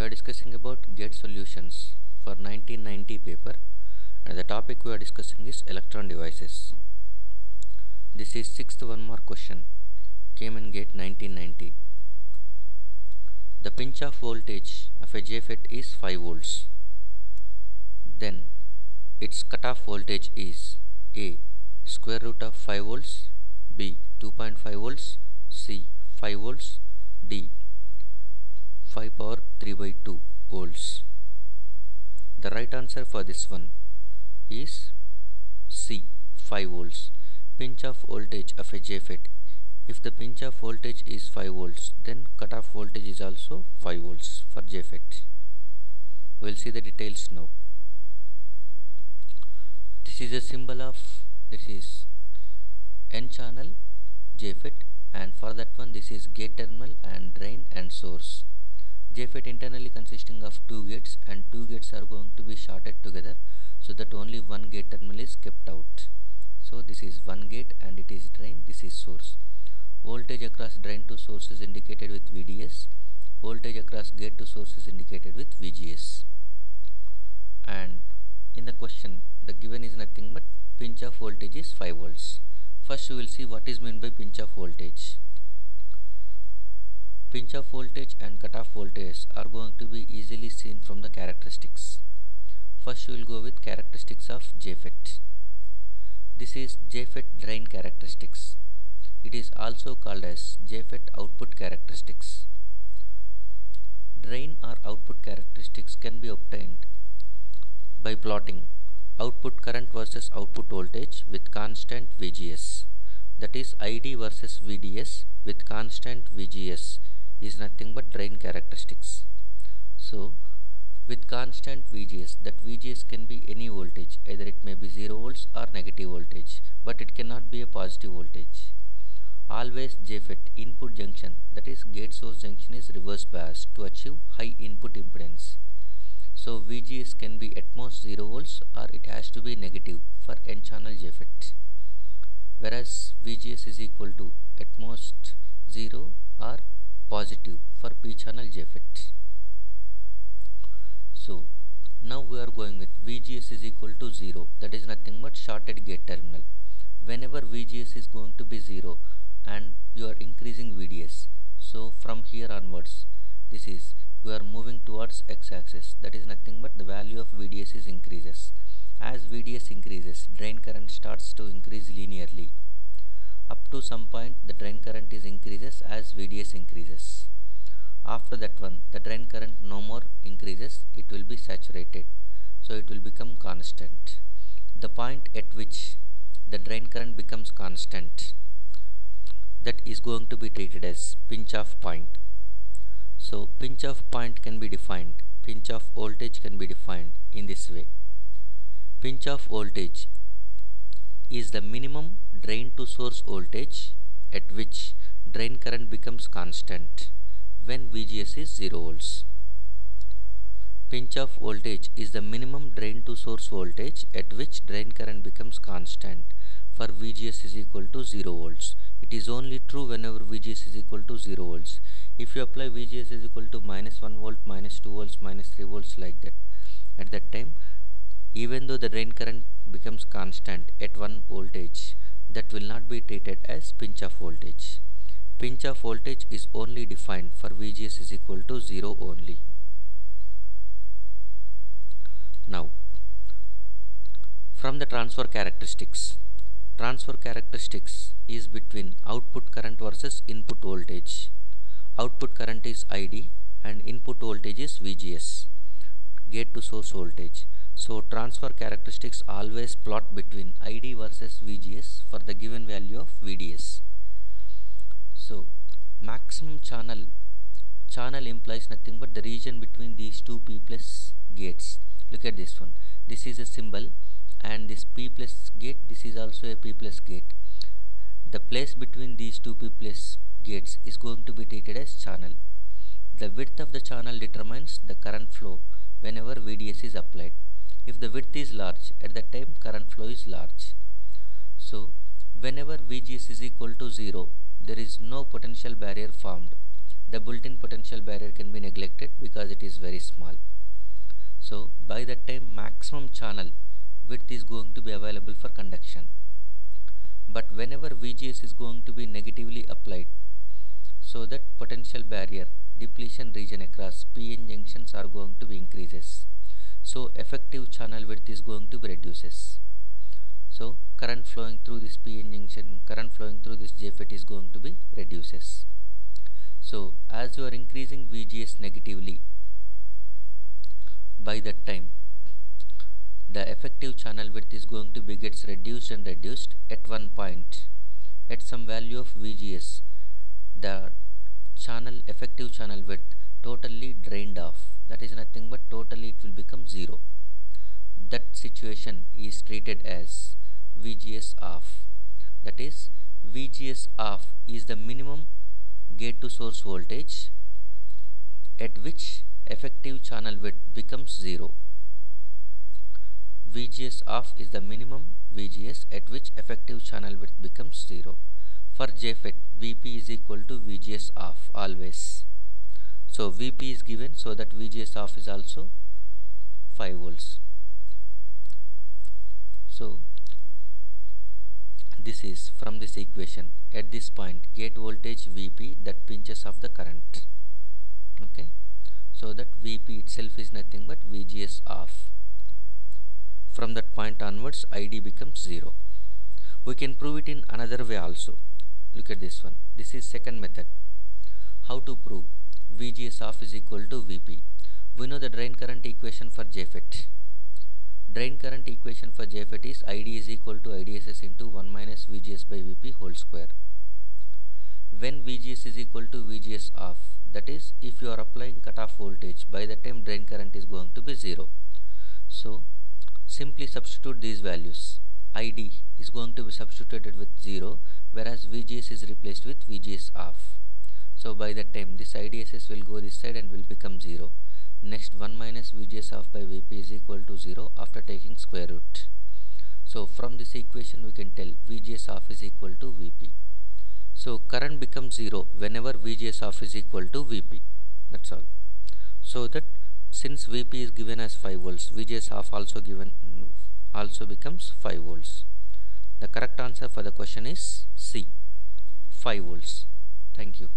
are discussing about gate solutions for 1990 paper, and the topic we are discussing is electron devices. This is sixth one mark question, came in gate 1990. The pinch off voltage of a JFET is 5 volts. Then its cutoff voltage is A. Square root of 5 volts, B. 2.5 volts, C. 5 volts, D. 5 power 3 by 2 volts. The right answer for this one is C. 5 volts. Pinch off voltage of a JFET. If the pinch off voltage is 5 volts, then cutoff voltage is also 5 volts for JFET. We will see the details now. This is a symbol of N channel JFET, and for that one this is gate terminal and drain and source. JFET internally consisting of 2 gates, and 2 gates are going to be shorted together so that only one gate terminal is kept out. So this is one gate and it is drain, this is source. Voltage across drain to source is indicated with VDS. Voltage across gate to source is indicated with VGS. And in the question, the given is nothing but pinch off voltage is 5 volts. First we will see what is meant by pinch off voltage. Pinch off voltage and cutoff voltage are going to be easily seen from the characteristics. First we will go with characteristics of JFET. This is JFET drain characteristics. It is also called as JFET output characteristics. Drain or output characteristics can be obtained by plotting output current versus output voltage with constant VGS. That is ID versus VDS with constant VGS is nothing but drain characteristics. So with constant VGS, that VGS can be any voltage, either it may be 0 volts or negative voltage, but it cannot be a positive voltage. Always JFET input junction, that is gate source junction, is reverse biased to achieve high input impedance. So VGS can be at most 0 volts or it has to be negative for N channel JFET, whereas VGS is equal to at most 0 or positive for P channel JFET. So now we are going with VGS is equal to 0, that is nothing but shorted gate terminal. Whenever VGS is going to be 0 and you are increasing VDS, so from here onwards this is we are moving towards x-axis, that is nothing but the value of VDS is increases. As VDS increases, drain current starts to increase linearly. Up to some point the drain current is increases as VDS increases. After that one, the drain current no more increases, it will be saturated, so it will become constant. The point at which the drain current becomes constant, that is going to be treated as pinch off point. So pinch off point can be defined, pinch off voltage can be defined in this way. Pinch off voltage is the minimum drain to source voltage at which drain current becomes constant when VGS is 0 volts. Pinch off voltage is the minimum drain to source voltage at which drain current becomes constant for VGS is equal to 0 volts. It is only true whenever VGS is equal to 0 volts. If you apply VGS is equal to minus 1 volt, minus 2 volts, minus 3 volts like that, at that time, even though the drain current becomes constant at 1 voltage, that will not be treated as pinch off voltage. Pinch off voltage is only defined for VGS is equal to 0 only. Now, from the transfer characteristics. Transfer characteristics is between output current versus input voltage. Output current is ID and input voltage is VGS, gate to source voltage. So transfer characteristics always plot between ID versus VGS for the given value of VDS. So maximum channel implies nothing but the region between these two P plus gates. Look at this one. This is a symbol, and this P plus gate, this is also a P plus gate. The place between these two P plus gates is going to be treated as channel. The width of the channel determines the current flow whenever VDS is applied. If the width is large, at that time current flow is large. So whenever VGS is equal to 0, there is no potential barrier formed. the built-in potential barrier can be neglected because it is very small. So by that time maximum channel width is going to be available for conduction. But whenever VGS is going to be negatively applied, so that potential barrier depletion region across PN junctions are going to be increases. So effective channel width is going to be reduces. So current flowing through this PN junction, current flowing through this JFET is going to be reduces. So as you are increasing VGS negatively, by that time the effective channel width is going to be gets reduced and reduced. At one point, at some value of VGS, the effective channel width totally drained off. That is nothing but totally it will become 0. That situation is treated as VGS off. That is, VGS off is the minimum gate to source voltage at which effective channel width becomes 0. VGS off is the minimum VGS at which effective channel width becomes 0. For JFET, VP is equal to VGS off always. So VP is given, so that VGS off is also 5 volts. So this is from this equation. At this point, gate voltage VP that pinches off the current. Okay, so that VP itself is nothing but VGS off. From that point onwards, ID becomes 0. We can prove it in another way also. Look at this one. This is second method. How to prove VGS off is equal to VP? We know the drain current equation for JFET. Drain current equation for JFET is ID is equal to IDSS into 1 minus VGS by VP whole square. When VGS is equal to VGS off, that is, if you are applying cutoff voltage, by the time drain current is going to be 0. So simply substitute these values. ID is going to be substituted with 0, whereas VGS is replaced with VGS off. So by that time this IDSS will go this side and will become 0. Next 1 minus VGS off by VP is equal to 0 after taking square root. So from this equation we can tell VGS off is equal to VP. So current becomes 0 whenever VGS off is equal to VP. That's all. So that since VP is given as 5 volts, VGS off also becomes 5 volts. The correct answer for the question is C, 5 volts. Thank you.